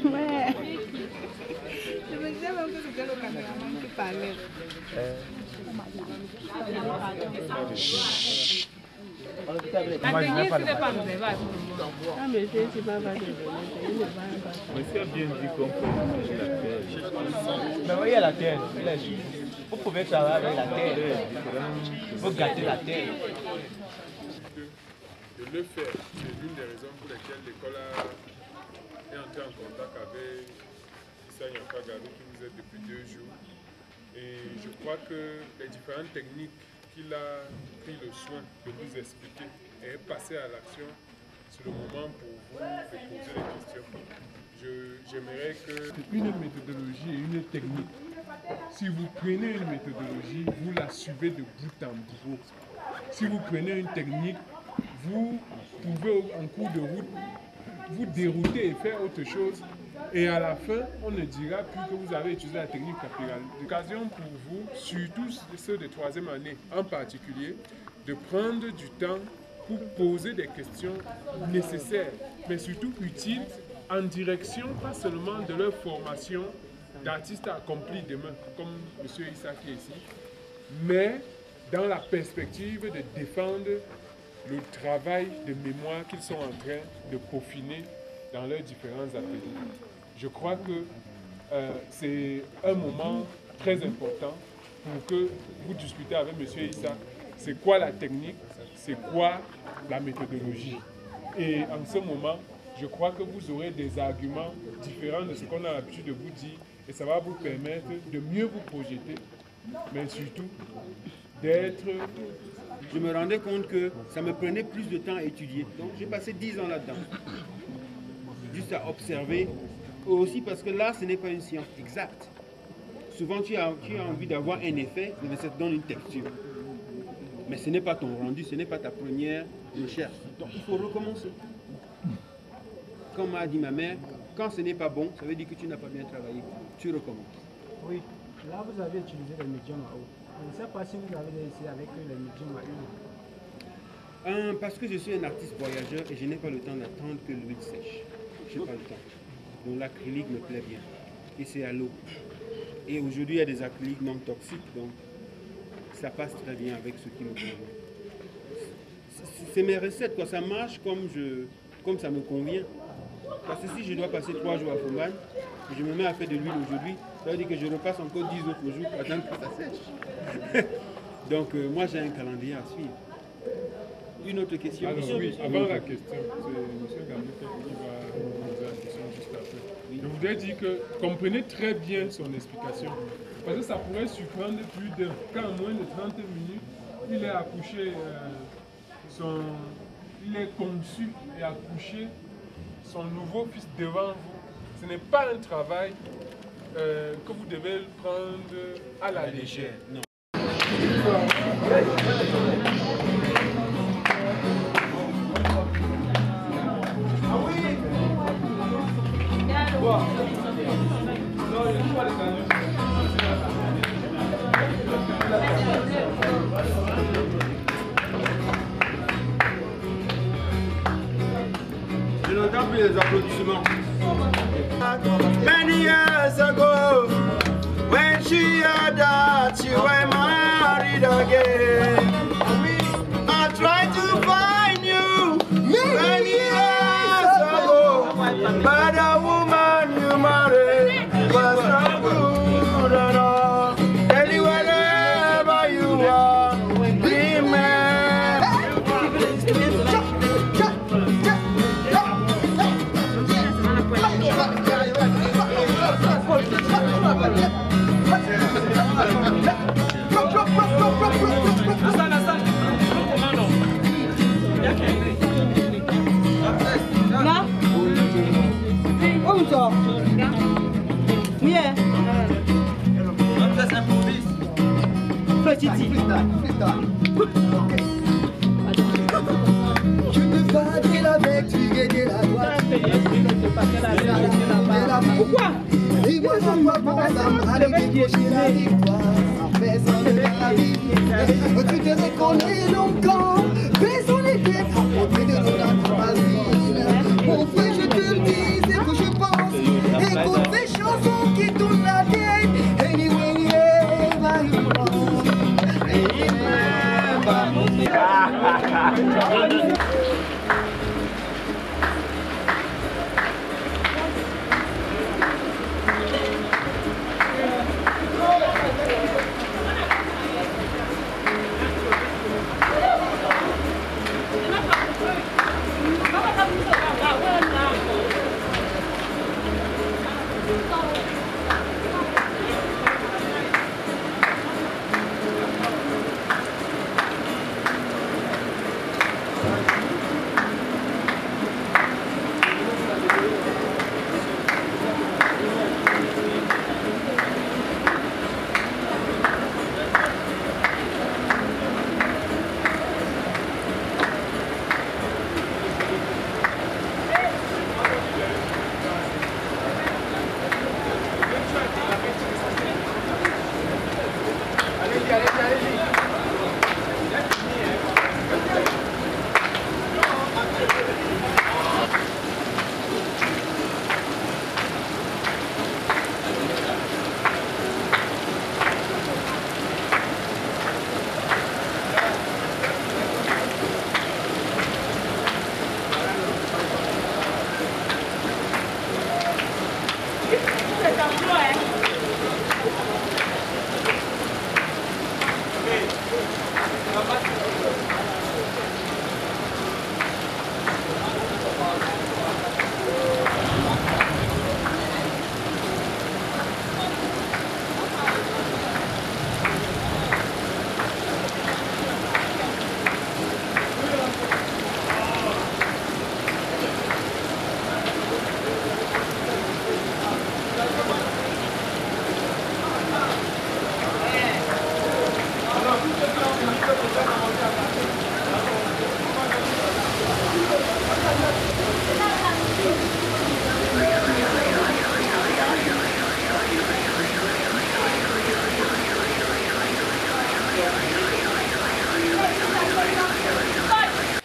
Ouais. Je me disais même que c'était le caméraman qui parlait. Ah, mais c'est pas vrai. Monsieur a bien dit qu'on peut manger la terre. Mais voyez la terre, il a dit. Vous pouvez travailler avec la terre. Vous gâtez la terre. De le faire, c'est l'une des raisons pour lesquelles l'école est entrée en contact avec Issa Yampagari qui vous êtes depuis 2 jours. Et je crois que les différentes techniques qu'il a pris le soin de vous expliquer et est passé à l'action, c'est le moment pour vous de poser des questions. J'aimerais que... Une méthodologie et une technique. Si vous prenez une méthodologie, vous la suivez de bout en bout. Si vous prenez une technique, vous pouvez en cours de route vous dérouter et faire autre chose. Et à la fin, on ne dira plus que vous avez utilisé la technique capitale. L'occasion pour vous, surtout ceux de 3e année en particulier, de prendre du temps pour poser des questions nécessaires, mais surtout utiles en direction pas seulement de leur formation d'artistes accomplis demain, comme M. Issa qui est ici, mais dans la perspective de défendre le travail de mémoire qu'ils sont en train de peaufiner dans leurs différents ateliers. Je crois que c'est un moment très important pour que vous discutez avec M. Issa. C'est quoi la technique? C'est quoi la méthodologie? Et en ce moment, je crois que vous aurez des arguments différents de ce qu'on a l'habitude de vous dire et ça va vous permettre de mieux vous projeter, mais surtout d'être... Je me rendais compte que ça me prenait plus de temps à étudier. Donc j'ai passé 10 ans là-dedans. Juste à observer. Aussi parce que là, ce n'est pas une science exacte. Souvent, tu as envie d'avoir un effet, mais ça te donne une texture. Mais ce n'est pas ton rendu, ce n'est pas ta première recherche. Donc il faut recommencer. Comme m'a dit ma mère, quand ce n'est pas bon, ça veut dire que tu n'as pas bien travaillé. Tu recommences. Oui, là vous avez utilisé le médium à eau. Je ne sais pas si vous avez essayé avec le médium à huile. Parce que je suis un artiste voyageur et je n'ai pas le temps d'attendre que l'huile sèche. Je n'ai pas le temps. Donc l'acrylique me plaît bien. Et c'est à l'eau. Et aujourd'hui, il y a des acryliques non toxiques, donc ça passe très bien avec ce qui me convient. C'est mes recettes, quoi. Ça marche comme ça me convient. Parce que si je dois passer 3 jours à Fombane, et je me mets à faire de l'huile aujourd'hui, ça veut dire que je repasse encore 10 autres jours pour attendre que ça sèche. Donc moi j'ai un calendrier à suivre. Une autre question? Alors oui, avant la question, c'est M. Gambé qui va poser la question juste après. Oui. Je voudrais dire que comprenez très bien son explication. Parce que ça pourrait surprendre plus d'un. Quand en moins de 30 minutes, il est accouché, il est conçu et accouché son nouveau fils devant vous. Ce n'est pas un travail que vous devez prendre à la légère. Non. Je n'entends plus les applaudissements. Many years ago, when she had that, you were married again. I tried to find you many years ago, but the woman you married was not good at all. Tell you wherever you are, remember. Je te fais la vertu et la droite. Pourquoi? Dis-moi pourquoi pour aller décrocher la victoire en faisant de la vie. Tu te reconnais donc quand baissons les têtes à côté de notre voisine. Mon frère, je te le dis, c'est que je pense. Écoute ces chansons qui tournent la tête. Anyway, yeah, my love.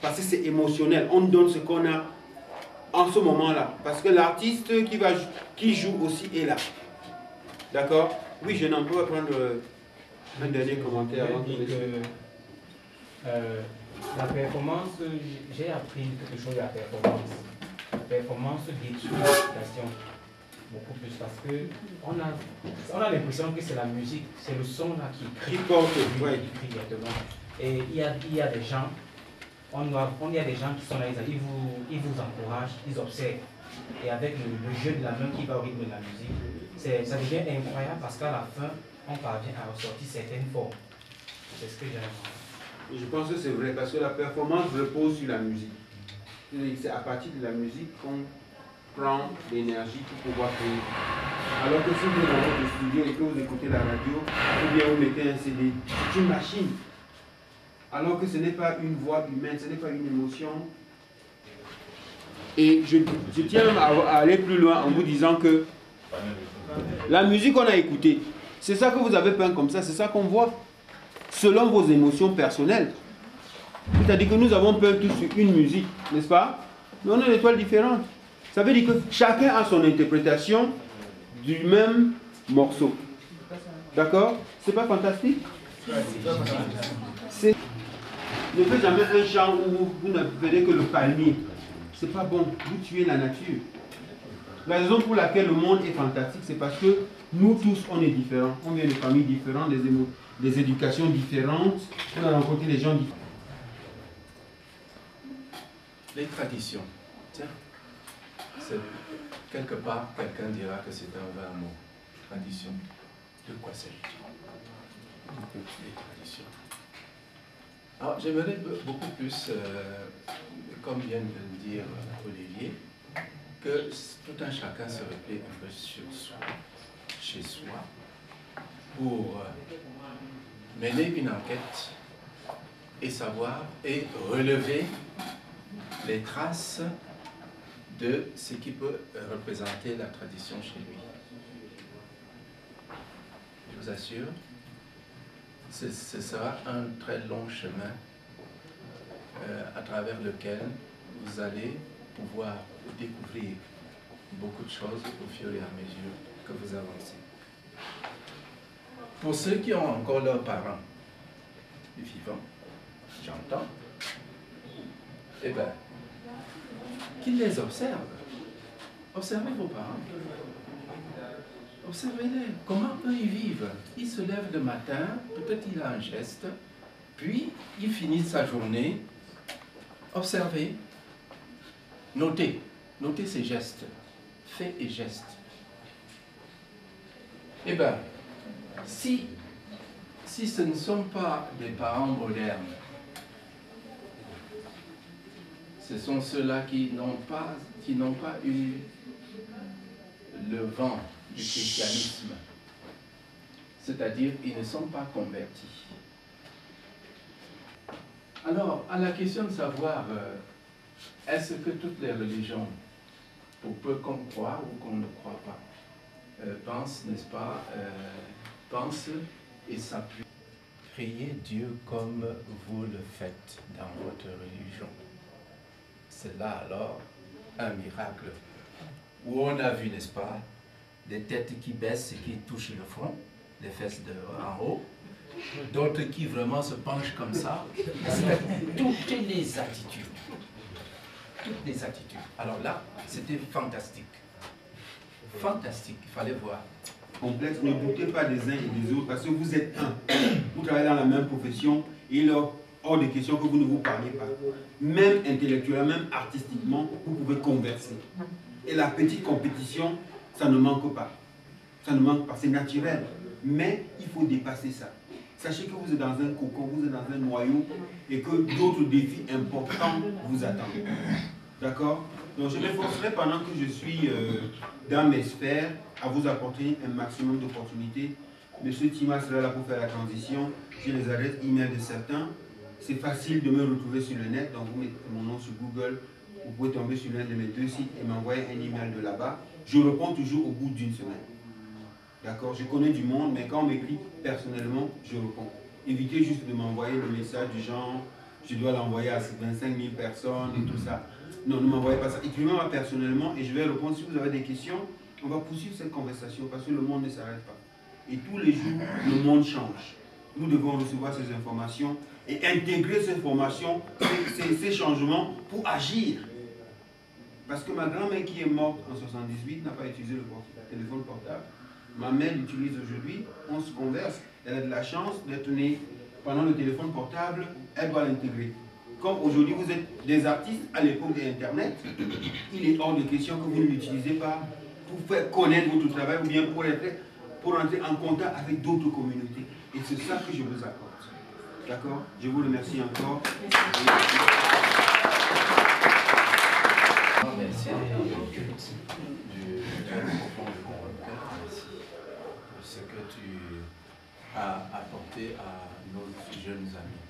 Parce que c'est émotionnel, on donne ce qu'on a en ce moment-là. Parce que l'artiste qui joue aussi est là. D'accord? Oui, je n'en peux pas prendre un dernier commentaire avant que la performance, j'ai appris quelque chose de la performance. La performance détruit l'application beaucoup plus parce que on a l'impression que c'est la musique, c'est le son là qui crie. Qui porte, oui. Qui crie directement. Et il y a des gens, il y a des gens qui sont là, ils vous encouragent, ils observent. Et avec le jeu de la main qui va au rythme de la musique, ça devient incroyable parce qu'à la fin, on parvient à ressortir certaines formes. C'est ce que j'aime. Je pense que c'est vrai parce que la performance repose sur la musique. C'est à partir de la musique qu'on prend l'énergie pour pouvoir créer. Alors que si vous êtes dans votre studio et que vous écoutez la radio, ou bien vous mettez un CD, c'est une machine. Alors que ce n'est pas une voix humaine, ce n'est pas une émotion. Et je tiens à aller plus loin en vous disant que la musique qu'on a écoutée, c'est ça que vous avez peint comme ça, c'est ça qu'on voit, selon vos émotions personnelles. C'est-à-dire que nous avons peint tous sur une musique, n'est-ce pas? Mais on a des toiles différentes. Ça veut dire que chacun a son interprétation du même morceau. D'accord? C'est pas fantastique? Ne faites jamais un chant où vous ne verrez que le palmier. C'est pas bon. Vous tuez la nature. La raison pour laquelle le monde est fantastique, c'est parce que nous tous, on est différents. On vient de familles différentes, des éducations différentes. On a rencontré des gens différents. Les traditions. Tiens, quelque part, quelqu'un dira que c'est un vain mot. Tradition. De quoi s'agit-il? Les traditions. Alors, j'aimerais beaucoup plus, comme vient de le dire Olivier, que tout un chacun se replaie un peu sur soi, chez soi, pour mener une enquête et savoir et relever les traces de ce qui peut représenter la tradition chez lui. Je vous assure, ce sera un très long chemin à travers lequel vous allez pouvoir découvrir beaucoup de choses au fur et à mesure que vous avancez. Pour ceux qui ont encore leurs parents vivants, j'entends, eh bien, qu'ils les observent. Observez vos parents. Observez-les. Comment eux ils vivent? Ils se lèvent le matin, peut-être il a un geste, puis il finit sa journée. Observez. Notez. Notez ses gestes. Faits et gestes. Eh bien, si ce ne sont pas des parents modernes, ce sont ceux-là qui n'ont pas eu le vent du christianisme. C'est-à-dire, ils ne sont pas convertis. Alors, à la question de savoir, est-ce que toutes les religions, pour peu qu'on croit ou qu'on ne croit pas, pensent, n'est-ce pas, pensent et s'appuient. Priez Dieu comme vous le faites dans votre religion. C'est là alors un miracle où on a vu, n'est-ce pas, des têtes qui baissent et qui touchent le front, les fesses en haut, d'autres qui vraiment se penchent comme ça. Toutes les attitudes. Toutes les attitudes. Alors là, c'était fantastique. Fantastique, il fallait voir. Complexe, ne doutez pas des uns et des autres parce que vous êtes un. Vous travaillez dans la même profession et il est hors de question que vous ne vous parliez pas. Même intellectuellement, même artistiquement, vous pouvez converser. Et la petite compétition, ça ne manque pas. Ça ne manque pas, c'est naturel. Mais il faut dépasser ça. Sachez que vous êtes dans un cocon, vous êtes dans un noyau et que d'autres défis importants vous attendent. D'accord? Donc je m'efforcerai pendant que je suis dans mes sphères à vous apporter un maximum d'opportunités. Monsieur Tima sera là pour faire la transition. J'ai les adresses email de certains. C'est facile de me retrouver sur le net. Donc vous mettez mon nom sur Google. Vous pouvez tomber sur l'un de mes 2 sites et m'envoyer un email de là-bas. Je réponds toujours au bout d'une semaine. D'accord? Je connais du monde, mais quand on m'écrit personnellement, je réponds. Évitez juste de m'envoyer le message du genre, je dois l'envoyer à 25 000 personnes et tout ça. Non, ne m'envoyez pas ça. Écrivez-moi personnellement et je vais répondre. Si vous avez des questions, on va poursuivre cette conversation parce que le monde ne s'arrête pas. Et tous les jours, le monde change. Nous devons recevoir ces informations et intégrer ces formations, ces changements pour agir. Parce que ma grand-mère qui est morte en 78 n'a pas utilisé le téléphone portable. Ma mère l'utilise aujourd'hui, on se converse. Elle a de la chance d'être née pendant le téléphone portable, elle doit l'intégrer. Comme aujourd'hui vous êtes des artistes à l'époque d'Internet, il est hors de question que vous ne l'utilisez pas pour faire connaître votre travail ou bien pour entrer en contact avec d'autres communautés. Et c'est ça que je vous accorde. D'accord? Je vous remercie encore. Merci du profond de mon cœur. Merci pour ce que tu as apporté à nos jeunes amis.